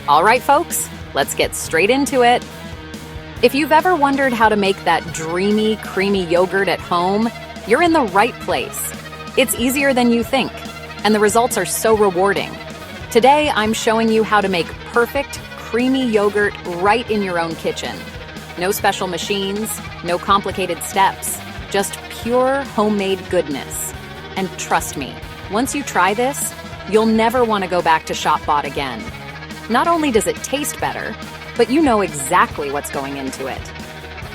All right, folks, let's get straight into it. If you've ever wondered how to make that dreamy, creamy yogurt at home, you're in the right place. It's easier than you think, and the results are so rewarding. Today, I'm showing you how to make perfect, creamy yogurt right in your own kitchen. No special machines, no complicated steps, just pure homemade goodness. And trust me, once you try this, you'll never want to go back to shop-bought again. Not only does it taste better, but you know exactly what's going into it.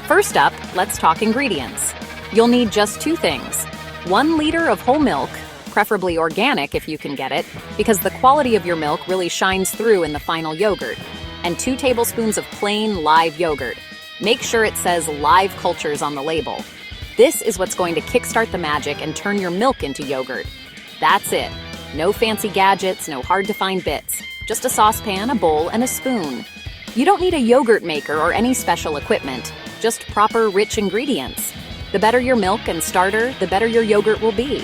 First up, let's talk ingredients. You'll need just two things. 1 liter of whole milk, preferably organic if you can get it, because the quality of your milk really shines through in the final yogurt, and 2 tablespoons of plain live yogurt. Make sure it says live cultures on the label. This is what's going to kickstart the magic and turn your milk into yogurt. That's it. No fancy gadgets, no hard-to-find bits. Just a saucepan, a bowl, and a spoon. You don't need a yogurt maker or any special equipment, just proper rich ingredients. The better your milk and starter, the better your yogurt will be.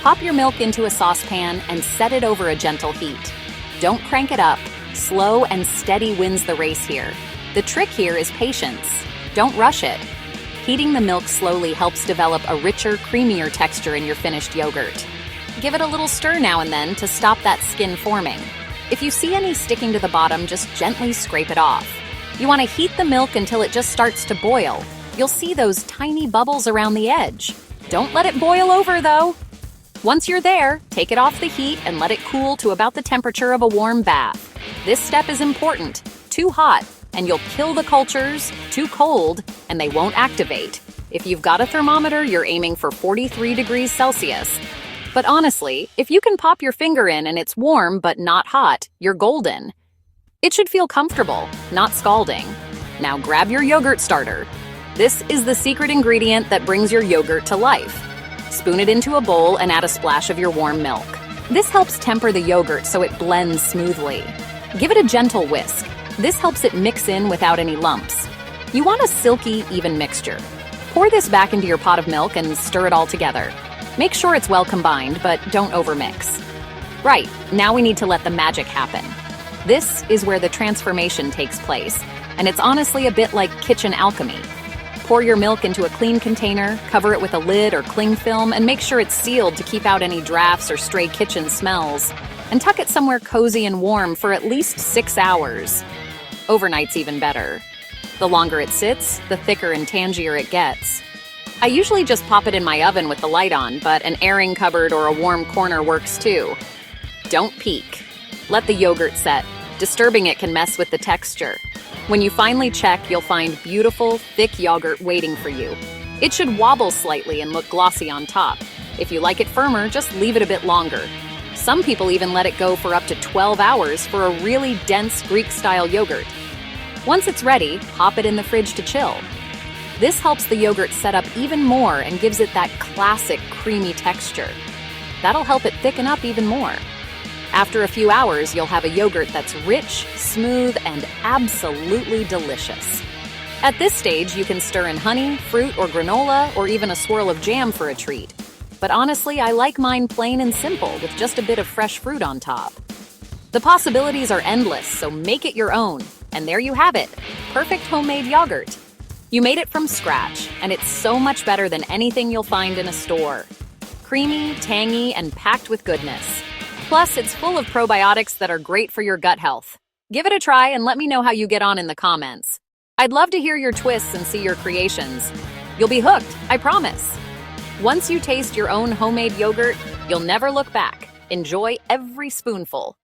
Pop your milk into a saucepan and set it over a gentle heat. Don't crank it up. Slow and steady wins the race here. The trick here is patience. Don't rush it. Heating the milk slowly helps develop a richer, creamier texture in your finished yogurt. Give it a little stir now and then to stop that skin forming. If you see any sticking to the bottom, just gently scrape it off. You want to heat the milk until it just starts to boil. You'll see those tiny bubbles around the edge. Don't let it boil over, though. Once you're there, take it off the heat and let it cool to about the temperature of a warm bath. This step is important. Too hot, and you'll kill the cultures. Too cold, and they won't activate. If you've got a thermometer, you're aiming for 43 degrees Celsius. But honestly, if you can pop your finger in and it's warm but not hot, you're golden. It should feel comfortable, not scalding. Now grab your yogurt starter. This is the secret ingredient that brings your yogurt to life. Spoon it into a bowl and add a splash of your warm milk. This helps temper the yogurt so it blends smoothly. Give it a gentle whisk. This helps it mix in without any lumps. You want a silky, even mixture. Pour this back into your pot of milk and stir it all together. Make sure it's well combined, but don't overmix. Right, now we need to let the magic happen. This is where the transformation takes place, and it's honestly a bit like kitchen alchemy. Pour your milk into a clean container, cover it with a lid or cling film, and make sure it's sealed to keep out any drafts or stray kitchen smells. And tuck it somewhere cozy and warm for at least 6 hours. Overnight's even better. The longer it sits, the thicker and tangier it gets. I usually just pop it in my oven with the light on, but an airing cupboard or a warm corner works too. Don't peek. Let the yogurt set. Disturbing it can mess with the texture. When you finally check, you'll find beautiful, thick yogurt waiting for you. It should wobble slightly and look glossy on top. If you like it firmer, just leave it a bit longer. Some people even let it go for up to 12 hours for a really dense Greek-style yogurt. Once it's ready, pop it in the fridge to chill. This helps the yogurt set up even more and gives it that classic creamy texture. That'll help it thicken up even more. After a few hours, you'll have a yogurt that's rich, smooth, and absolutely delicious. At this stage, you can stir in honey, fruit, or granola, or even a swirl of jam for a treat. But honestly, I like mine plain and simple with just a bit of fresh fruit on top. The possibilities are endless, so make it your own. And there you have it, perfect homemade yogurt. You made it from scratch, and it's so much better than anything you'll find in a store. Creamy, tangy, and packed with goodness. Plus, it's full of probiotics that are great for your gut health. Give it a try and let me know how you get on in the comments. I'd love to hear your twists and see your creations. You'll be hooked, I promise. Once you taste your own homemade yogurt, you'll never look back. Enjoy every spoonful.